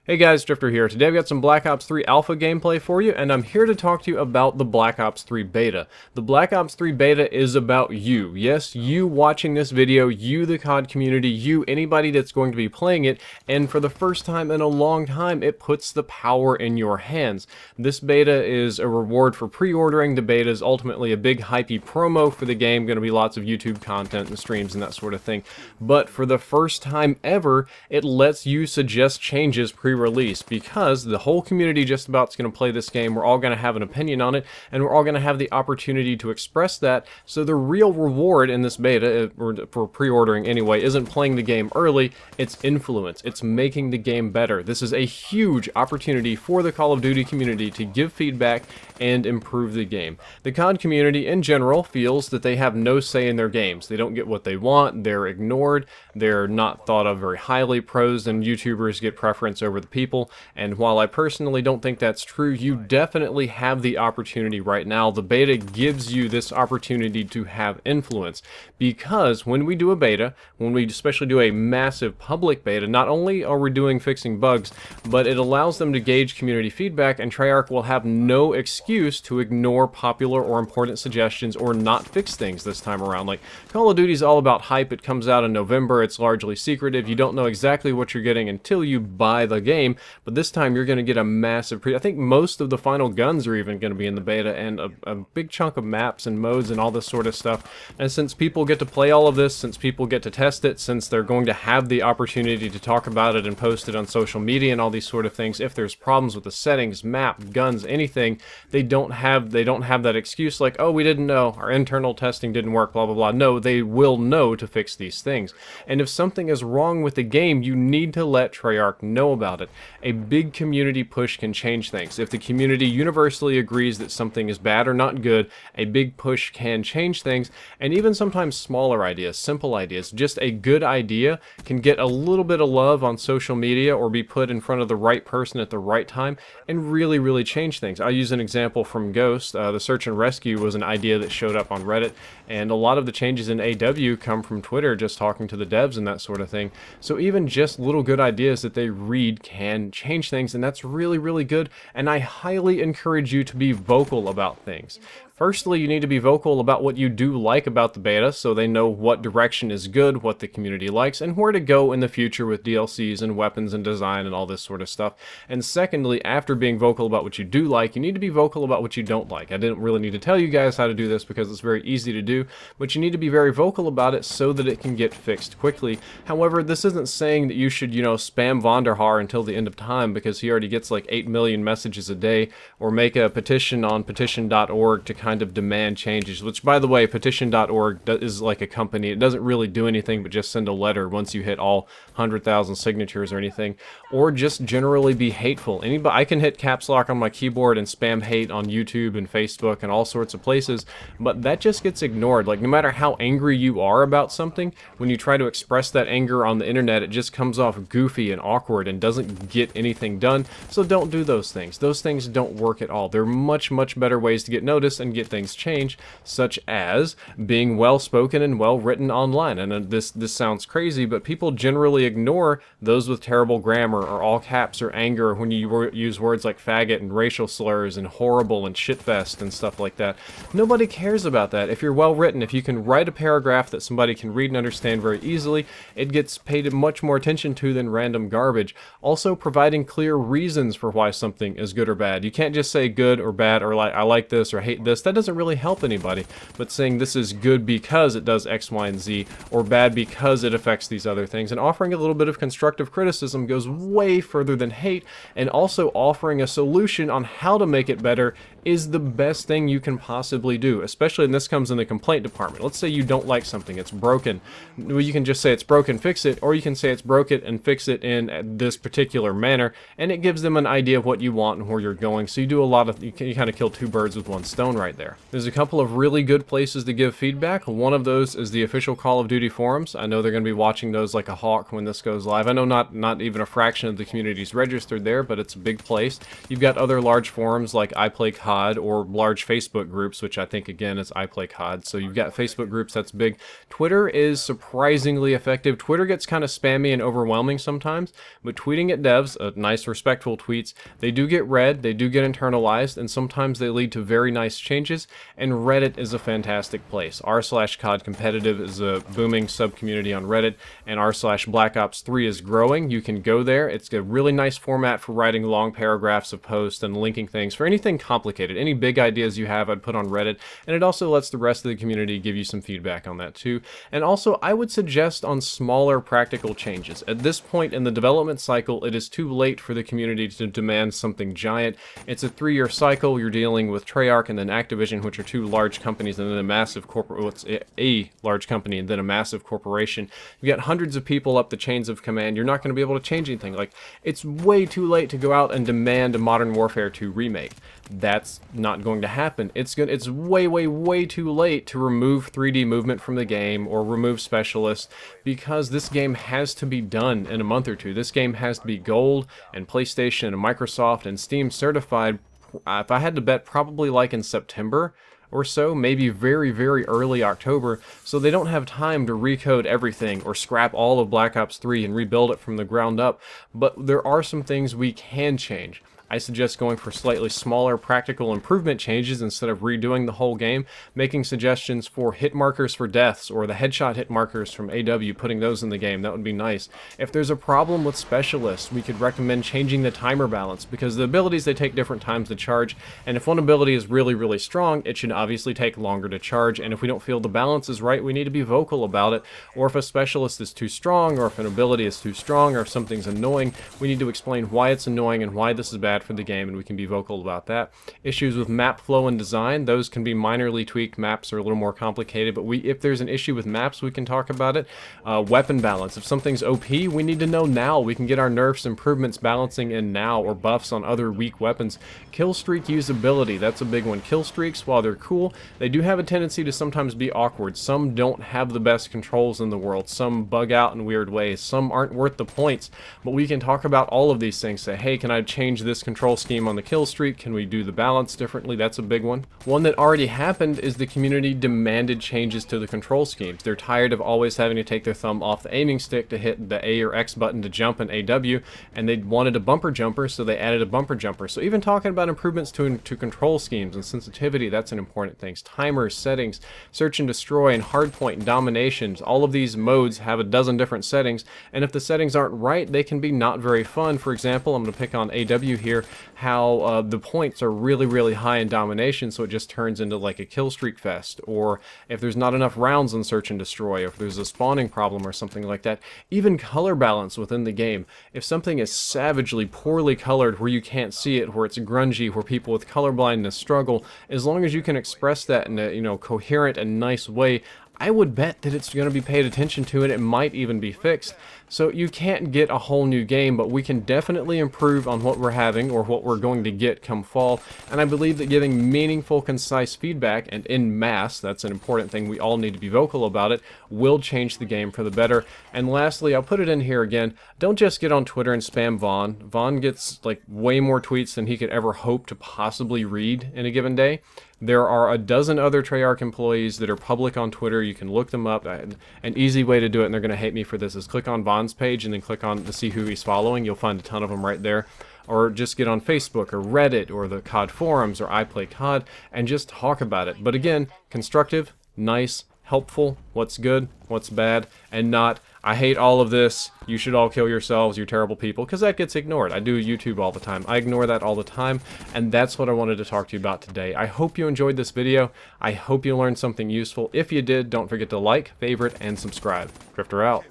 Hey guys, Drifter here. Today I've got some Black Ops 3 Alpha gameplay for you, and I'm here to talk to you about the Black Ops 3 Beta. The Black Ops 3 Beta is about you. Yes, you watching this video, you the COD community, you, anybody that's going to be playing it, and for the first time in a long time, it puts the power in your hands. This beta is a reward for pre-ordering. The beta is ultimately a big hypey promo for the game, going to be lots of YouTube content and streams and that sort of thing. But for the first time ever, it lets you suggest changes pre-release, because the whole community just about is going to play this game. We're all going to have an opinion on it, and we're all going to have the opportunity to express that. So the real reward in this beta, or for pre-ordering anyway, isn't playing the game early, it's influence. It's making the game better. This is a huge opportunity for the Call of Duty community to give feedback and improve the game. The COD community in general feels that they have no say in their games. They don't get what they want, they're ignored, they're not thought of very highly. Pros and YouTubers get preference over the people, and while I personally don't think that's true, you definitely have the opportunity right now. The beta gives you this opportunity to have influence, because when we do a beta, when we especially do a massive public beta, not only are we doing fixing bugs, but it allows them to gauge community feedback, and Treyarch will have no excuse to ignore popular or important suggestions or not fix things this time around. Like, Call of Duty is all about hype. It comes out in November, it's largely secretive, you don't know exactly what you're getting until you buy the game, but this time you're going to get a massive I think most of the final guns are even going to be in the beta, and a big chunk of maps and modes and all this sort of stuff. And since people get to play all of this, since people get to test it, since they're going to have the opportunity to talk about it and post it on social media and all these sort of things, if there's problems with the settings, map, guns, anything, they don't have that excuse like, oh, we didn't know, our internal testing didn't work, blah blah blah. No, they will know to fix these things. And if something is wrong with the game, you need to let Treyarch know about it. A big community push can change things. If the community universally agrees that something is bad or not good, a big push can change things. And even sometimes smaller ideas, simple ideas, just a good idea can get a little bit of love on social media or be put in front of the right person at the right time and really change things. I'll use an example from Ghost. The search and rescue was an idea that showed up on Reddit, and a lot of the changes in AW come from Twitter, just talking to the devs and that sort of thing. So even just little good ideas that they read can change things, and that's really good, and I highly encourage you to be vocal about things. Firstly, you need to be vocal about what you do like about the beta, so they know what direction is good, what the community likes, and where to go in the future with DLCs and weapons and design and all this sort of stuff. And secondly, after being vocal about what you do like, you need to be vocal about what you don't like. I didn't really need to tell you guys how to do this because it's very easy to do, but you need to be very vocal about it so that it can get fixed quickly. However, this isn't saying that you should, spam Vonderhaar until the end of time because he already gets like 8 million messages a day, or make a petition on petition.org to kind of demand changes, which, by the way, petition.org is like a company. It doesn't really do anything but just send a letter once you hit all 100,000 signatures or anything, or just generally be hateful. I can hit caps lock on my keyboard and spam hate on YouTube and Facebook and all sorts of places, but that just gets ignored. Like, no matter how angry you are about something, when you try to express that anger on the internet, it just comes off goofy and awkward and doesn't get anything done. So don't do those things. Those things don't work at all. There are much better ways to get noticed and get things changed, such as being well-spoken and well-written online. And this sounds crazy, but people generally ignore those with terrible grammar or all caps or anger when you use words like faggot and racial slurs and horrible and shitfest and stuff like that. Nobody cares about that. If you're well-written, if you can write a paragraph that somebody can read and understand very easily, it gets paid much more attention to than random garbage. Also, providing clear reasons for why something is good or bad. You can't just say good or bad, or like I like this or hate this. That doesn't really help anybody. But saying this is good because it does X, Y, and Z, or bad because it affects these other things, and offering a little bit of constructive criticism goes way further than hate. And also offering a solution on how to make it better is the best thing you can possibly do, especially, and this comes in the complaint department. Let's say you don't like something, it's broken. Well, you can just say it's broken, fix it, or you can say it's broken and fix it in this particular manner, and it gives them an idea of what you want and where you're going. So you do a lot of, you kind of kill two birds with one stone right there. there. There's a couple of really good places to give feedback. One of those is the official Call of Duty forums. I know they're going to be watching those like a hawk when this goes live. I know not even a fraction of the community is registered there, but it's a big place. You've got other large forums like I Play COD, or large Facebook groups, which I think again is I Play COD. So you've got Facebook groups, that's big. Twitter is surprisingly effective. Twitter gets kind of spammy and overwhelming sometimes, but tweeting at devs, nice respectful tweets, they do get read, they do get internalized, and sometimes they lead to very nice changes. And Reddit is a fantastic place. r/COD competitive is a booming sub-community on Reddit, and r/Black Ops 3 is growing. You can go there. It's a really nice format for writing long paragraphs of posts and linking things. For anything complicated, any big ideas you have, I'd put on Reddit, and it also lets the rest of the community give you some feedback on that too. And also, I would suggest on smaller practical changes. At this point in the development cycle, it is too late for the community to demand something giant. It's a 3-year cycle. You're dealing with Treyarch and then Activision, which are two large companies, and then a massive corporate, well, it's a large company and then a massive corporation. You've got hundreds of people up the chains of command. You're not going to be able to change anything. Like, it's way too late to go out and demand a Modern Warfare 2 remake. That's not going to happen. It's way too late to remove 3D movement from the game or remove specialists, because this game has to be done in a month or two. This game has to be gold and PlayStation and Microsoft and Steam certified. If I had to bet, probably like in September or so, maybe very early October, so they don't have time to recode everything or scrap all of Black Ops 3 and rebuild it from the ground up. But there are some things we can change. I suggest going for slightly smaller practical improvement changes instead of redoing the whole game, making suggestions for hit markers for deaths or the headshot hit markers from AW, putting those in the game. That would be nice. If there's a problem with specialists, we could recommend changing the timer balance, because the abilities, they take different times to charge, and if one ability is really strong, it should obviously take longer to charge, and if we don't feel the balance is right, we need to be vocal about it. Or if a specialist is too strong, or if an ability is too strong, or if something's annoying, we need to explain why it's annoying and why this is bad for the game, and we can be vocal about that. Issues with map flow and design, those can be minorly tweaked. Maps are a little more complicated, but if there's an issue with maps, we can talk about it. Weapon balance, if something's OP, we need to know now. We can get our nerfs, improvements balancing in now, or buffs on other weak weapons. Kill streak usability, that's a big one. Kill streaks, while they're cool, they do have a tendency to sometimes be awkward. Some don't have the best controls in the world. Some bug out in weird ways. Some aren't worth the points, but we can talk about all of these things. Say, hey, can I change this control scheme on the kill streak? Can we do the balance differently? That's a big one. One that already happened is the community demanded changes to the control schemes. They're tired of always having to take their thumb off the aiming stick to hit the A or X button to jump in AW, and they wanted a bumper jumper, so they added a bumper jumper. So even talking about improvements to control schemes and sensitivity, that's an important thing. Timers, settings, search and destroy, and hardpoint and dominations, all of these modes have a dozen different settings, and if the settings aren't right, they can be not very fun. For example, I'm going to pick on AW here, how the points are really high in domination, so it just turns into like a kill streak fest. Or if there's not enough rounds in search and destroy, if there's a spawning problem or something like that. Even color balance within the game. If something is savagely poorly colored where you can't see it, where it's grungy, where people with color blindness struggle, as long as you can express that in a, coherent and nice way, I would bet that it's going to be paid attention to, and it might even be fixed. So you can't get a whole new game, but we can definitely improve on what we're having, or what we're going to get come fall. And I believe that giving meaningful, concise feedback, and in mass, that's an important thing, we all need to be vocal about it, will change the game for the better. And lastly, I'll put it in here again, don't just get on Twitter and spam Vaughn. Vaughn gets like way more tweets than he could ever hope to possibly read in a given day. There are a dozen other Treyarch employees that are public on Twitter. You can look them up. An easy way to do it, and they're going to hate me for this, is click on Vaughn's page and then click on to see who he's following. You'll find a ton of them right there. Or just get on Facebook or Reddit or the COD forums or I Play COD and just talk about it. But again, constructive, nice, helpful, what's good, what's bad, and not, I hate all of this, you should all kill yourselves, you're terrible people, because that gets ignored. I do YouTube all the time. I ignore that all the time, and that's what I wanted to talk to you about today. I hope you enjoyed this video. I hope you learned something useful. If you did, don't forget to like, favorite, and subscribe. Drifter out.